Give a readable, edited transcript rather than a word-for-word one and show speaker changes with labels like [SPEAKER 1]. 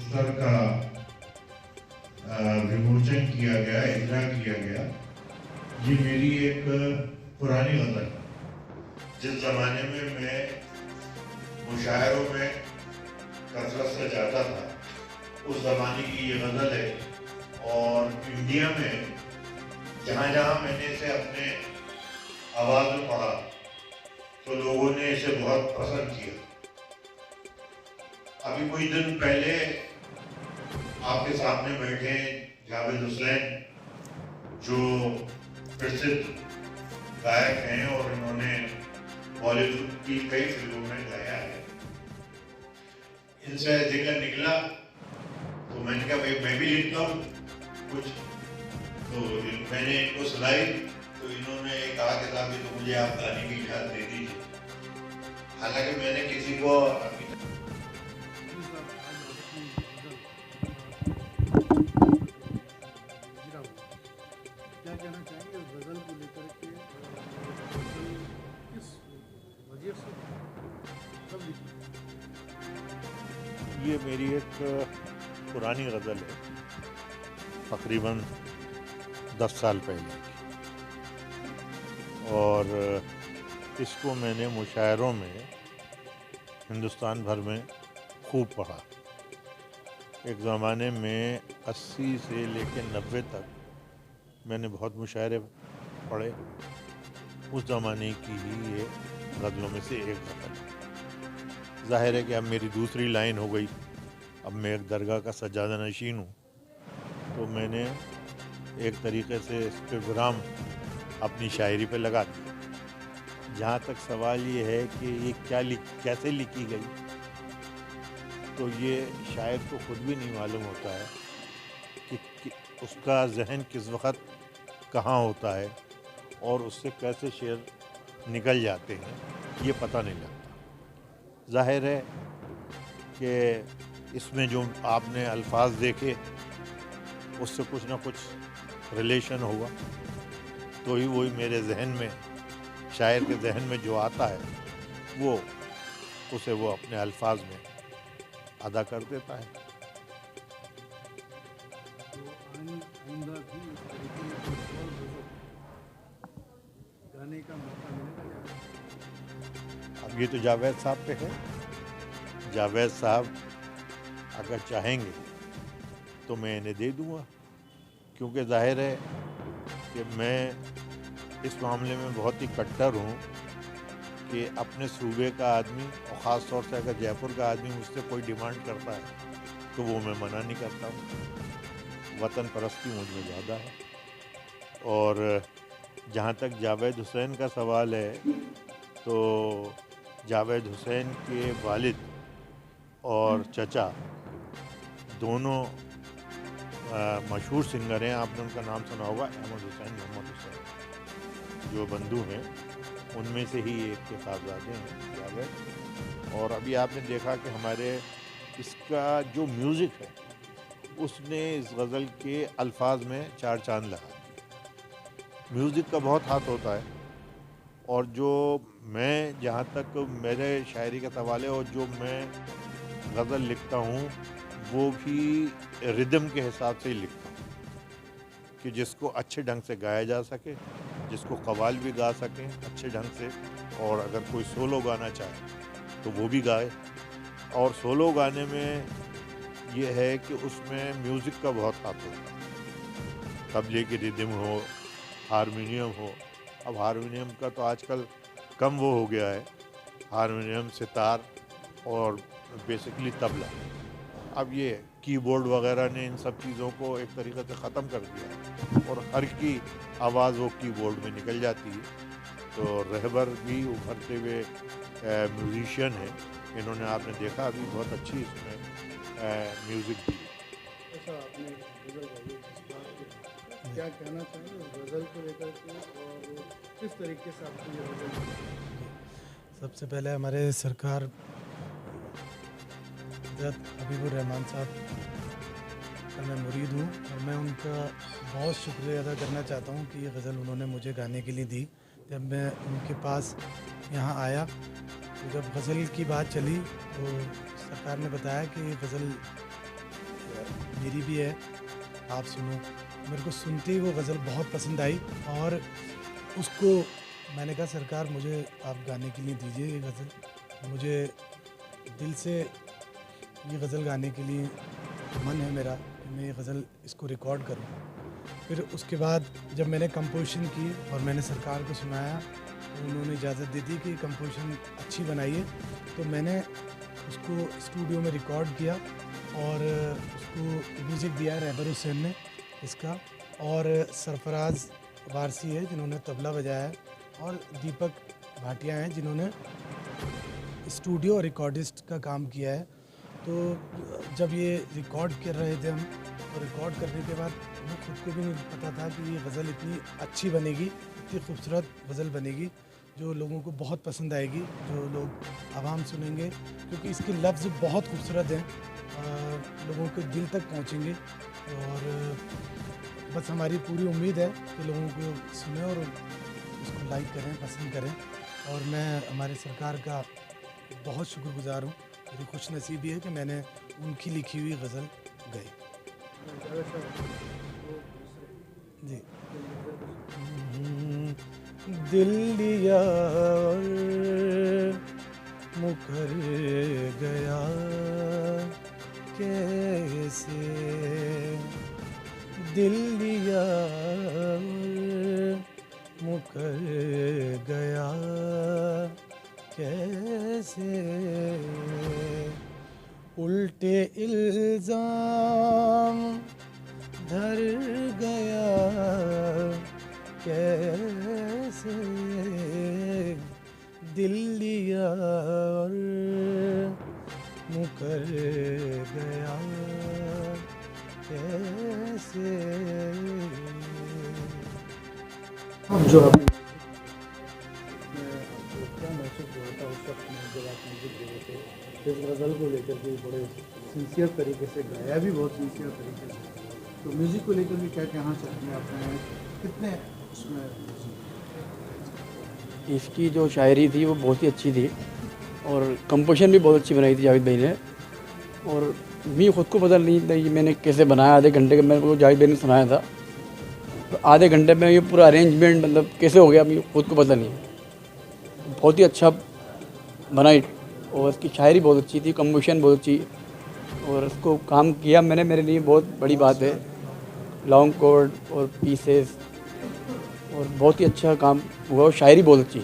[SPEAKER 1] पुस्तक का विमोचन किया गया, इजरा किया गया। ये मेरी एक पुरानी गज़ल, जिस ज़माने में मैं मुशायरों में कसरत से जाता था, उस ज़माने की ये गज़ल है। और इंडिया में जहाँ जहाँ मैंने इसे अपने आवाज़ में पढ़ा तो लोगों ने इसे बहुत पसंद किया। अभी कुछ दिन पहले आपके सामने बैठे जावेद हुसैन, जो प्रसिद्ध गायक हैं और इन्होंने बॉलीवुड की कई फिल्मों में गाया है। इनसे जिक्र निकला तो मैंने कहा भाई मैं भी लिखता हूँ कुछ। तो मैंने इनको सुनाई तो इन्होंने कहा कि साहब तो मुझे आप गाने की इजाज़त दे दीजिए। हालांकि मैंने किसी को अभी
[SPEAKER 2] क्या कहना चाहेंगे इस गज़ल को लेकर के और गज़ल किस वजह से कब लिखी?
[SPEAKER 3] ये मेरी एक पुरानी गज़ल है, तकरीबन 10 साल पहले की। और इसको मैंने मुशायरों में हिंदुस्तान भर में खूब पढ़ा। एक ज़माने में 80 से लेकर 90 तक मैंने बहुत मुशायरे पढ़े। उस ज़माने की ही ये गज़लों में से एक गज़ल है। ज़ाहिर है कि अब मेरी दूसरी लाइन हो गई, अब मैं एक दरगाह का सज्जादा नशीन हूँ, तो मैंने एक तरीक़े से इस पे विराम अपनी शायरी पे लगा दी। जहाँ तक सवाल ये है कि ये कैसे लिखी गई, तो ये शायर को ख़ुद भी नहीं मालूम होता है कि उसका जहन किस वक़्त कहाँ होता है और उससे कैसे शेर निकल जाते हैं, ये पता नहीं लगता। ज़ाहिर है कि इसमें जो आपने अल्फाज देखे उससे कुछ ना कुछ रिलेशन होगा, तो ही वही मेरे जहन में, शायर के जहन में जो आता है वो उसे वो अपने अल्फाज में अदा कर देता है।
[SPEAKER 2] तो आइंदा भी इस तरीके की कोई और गज़ल गाने का मौका मिलेगा क्या?
[SPEAKER 3] अब ये तो जावेद साहब पे है। जावेद साहब अगर चाहेंगे तो मैं इन्हें दे दूँगा, क्योंकि ज़ाहिर है कि मैं इस मामले में बहुत ही कट्टर हूँ कि अपने सूबे का आदमी और ख़ास तौर से अगर जयपुर का आदमी मुझसे कोई डिमांड करता है तो वो मैं मना नहीं करता हूँ। वतन परस्ती मुझ में ज़्यादा है। और जहाँ तक जावेद हुसैन का सवाल है, तो जावेद हुसैन के वालिद और चचा दोनों मशहूर सिंगर हैं। आपने उनका नाम सुना होगा, अहमद हुसैन, मोहम्मद हुसैन, जो बंधु हैं उनमें से ही एक के साहबजादे हैं जावेद। और अभी आपने देखा कि हमारे इसका जो म्यूज़िक है उसने इस गज़ल के अल्फाज में चार चांद लगा दिए। म्यूज़िक का बहुत हाथ होता है। और जो मैं, जहाँ तक मेरे शायरी का सवाल है, और जो मैं गज़ल लिखता हूँ वो भी रिदम के हिसाब से ही लिखता हूँ कि जिसको अच्छे ढंग से गाया जा सके, जिसको कव्वाल भी गा सकें अच्छे ढंग से, और अगर कोई सोलो गाना चाहे तो वो भी गाए। और सोलो गाने में ये है कि उसमें म्यूज़िक का बहुत हाथ होता है। तबले की रिदम हो, हारमोनियम हो। अब हारमोनियम का तो आजकल कम वो हो गया है, हारमोनियम, सितार और बेसिकली तबला। अब ये कीबोर्ड वगैरह ने इन सब चीज़ों को एक तरीक़े से ख़त्म कर दिया है और हर की आवाज़ वो कीबोर्ड में निकल जाती है। तो रहबर भी उभरते हुए म्यूज़िशियन हैं। इन्होंने, आपने देखा अभी बहुत अच्छी इसमें म्यूज़िक दी।
[SPEAKER 2] ऐसा आपने गज़ल गाई, इस बात पे क्या कहना चाहेंगे उस गज़ल को लेकर के और किस तरीके से आपको ये गज़ल?
[SPEAKER 4] सबसे पहले हमारे सरकार हज़रत हबीबुर रहमान साहब का मैं मुरीद हूँ और मैं उनका बहुत शुक्रिया अदा करना चाहता हूँ कि ये गज़ल उन्होंने मुझे गाने के लिए दी। जब मैं उनके पास यहाँ आया तो जब गज़ल की बात चली तो सरकार ने बताया कि ये गज़ल मेरी भी है, आप सुनो। मेरे को सुनते ही वो गज़ल बहुत पसंद आई और उसको मैंने कहा सरकार मुझे आप गाने के लिए दीजिए ये गज़ल। मुझे दिल से ये गज़ल गाने के लिए मन है मेरा कि मैं ये गज़ल इसको रिकॉर्ड करूं। फिर उसके बाद जब मैंने कंपोजिशन की और मैंने सरकार को सुनाया तो उन्होंने इजाज़त दे दी कि कंपोजिशन अच्छी बनाइए। तो मैंने उसको स्टूडियो में रिकॉर्ड किया और उसको म्यूज़िक दिया रहबर हुसैन ने इसका, और सरफराज वारसी है जिन्होंने तबला बजाया है, और दीपक भाटिया हैं जिन्होंने स्टूडियो और रिकॉर्डिस्ट का काम किया है। तो जब ये रिकॉर्ड कर रहे थे हम, तो रिकॉर्ड करने के बाद हमें खुद को भी नहीं पता था कि ये गज़ल इतनी अच्छी बनेगी, इतनी खूबसूरत गज़ल बनेगी जो लोगों को बहुत पसंद आएगी, जो लोग आवाम सुनेंगे, क्योंकि इसके लफ्ज़ बहुत खूबसूरत हैं, लोगों के दिल तक पहुंचेंगे। और बस हमारी पूरी उम्मीद है कि लोगों को सुने और उसको लाइक करें, पसंद करें। और मैं हमारे सरकार का बहुत शुक्रगुजार हूँ। मेरी खुश नसीबी है कि मैंने उनकी लिखी हुई गज़ल गाई। जी। दिल लिया और मुकर गया कैसे, दिल लिया और मुकर गया कैसे, उल्टे इल्ज़ाम धर गया कैसे, दिल लिया और मुकर गया कैसे।
[SPEAKER 2] जो आपने क्या महसूस हुआ था उस वक्त में जब आप म्यूज़िक दे रहे थे इस गज़ल को लेकर के? बड़े सिंसियर तरीके से गाया भी, बहुत सिंसियर तरीके से। तो म्यूज़िक को लेकर भी क्या कहना चाहते हैं आपने, कितने उसमें?
[SPEAKER 5] इसकी जो शायरी थी वो बहुत ही अच्छी थी और कंपोजिशन भी बहुत अच्छी बनाई थी जावेद भाई ने। और मैं खुद को पता नहीं था कि मैंने कैसे बनाया। आधे घंटे का मेरे को जावेद भाई ने सुनाया था, तो आधे घंटे में ये पूरा अरेंजमेंट मतलब कैसे हो गया मुझे खुद को पता नहीं। बहुत ही अच्छा बनाई और उसकी शायरी बहुत अच्छी थी, कंपोजिशन बहुत अच्छी, और उसको काम किया मैंने, मेरे लिए बहुत बड़ी बात है। लॉन्ग कोड और पीसेस और बहुत ही अच्छा काम हुआ और शायरी बहुत अच्छी।